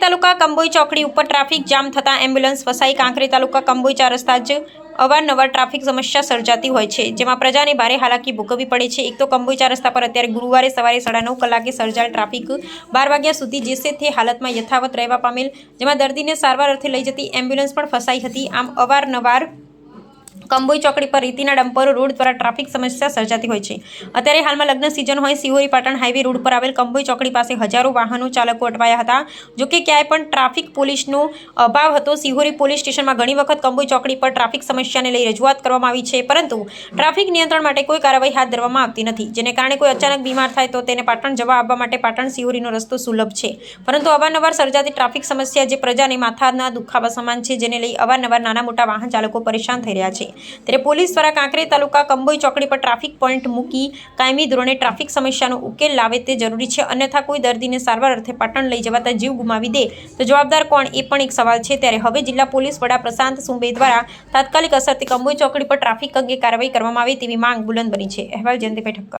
તાલુકા કંબોઈ ચોકડી ઉપર traffic jam થતાં એમ્બ્યુલન્સ ફસાઈ। કાંકરેજ તાલુકા કંબોઈ 4 રસ્તા જ અવારનવાર ટ્રાફિક સમસ્યા સર્જાતી હોય છે, જેમાં પ્રજાને ભારે હાલાકી ભોગવવી પડે છે। એક તો કંબોઈ 4 રસ્તા પર અત્યારે ગુરુવારે સવારે 9:30 કલાકે સર્જાયેલ ટ્રાફિક 12 વાગ્યા સુધી જેસે તે હાલતમાં યથાવત રહેવા પામેલ, જેમાં દર્દીને સારવાર અર્થે લઈ જતી એમ્બ્યુલન્સ પણ ફસાઈ હતી। આમ અવારનવાર કંબોઈ ચોકડી પર રેતીના ડમ્પરો રોડ દ્વારા ટ્રાફિક સમસ્યા સર્જાતી હોય છે। અત્યારે હાલમાં લગ્ન સિઝન હોય સિહોરી પાટણ હાઈવે રોડ પર આવેલ કંબોઈ ચોકડી પાસે હજારો વાહનો ચાલકો અટવાયા હતા। જોકે ક્યાંય પણ ટ્રાફિક પોલીસનો અભાવ હતો। સિહોરી પોલીસ સ્ટેશનમાં ઘણી વખત કંબોઈ ચોકડી પર ટ્રાફિક સમસ્યાને લઈ રજૂઆત કરવામાં આવી છે, પરંતુ ટ્રાફિક નિયંત્રણ માટે કોઈ કાર્યવાહી હાથ ધરવામાં આવતી નથી, જેને કારણે કોઈ અચાનક બીમાર થાય તો તેને પાટણ જવા આવવા માટે પાટણ સિહોરીનો રસ્તો સુલભ છે, પરંતુ અવારનવાર સર્જાતી ટ્રાફિક સમસ્યા જે પ્રજાને માથાના દુખાવા સમાન છે, જેને લઈ અવારનવાર નાના મોટા વાહન ચાલકો પરેશાન થઈ રહ્યા છે। ત્યારે પોલીસ દ્વારા કાંકરેજ તાલુકા કંબોઈ ચોકડી પર ટ્રાફિક પોઈન્ટ મૂકી કાયમી ધોરણે ટ્રાફિક સમસ્યાનો ઉકેલ લાવે તે જરૂરી છે, અન્યથા કોઈ દર્દીને સારવાર અર્થે પાટણ લઈ જવાતા જીવ ગુમાવી દે તો જવાબદાર કોણ, એ પણ એક સવાલ છે। ત્યારે હવે જિલ્લા પોલીસ વડા પ્રશાંત સુંબે દ્વારા તાત્કાલિક અસરથી કંબોઈ ચોકડી પર ટ્રાફિક અંગે કાર્યવાહી કરવામાં આવે તેવી માંગ બુલંદ બની છે। અહેવાલ જયંતિભાઈ ઠક્કર।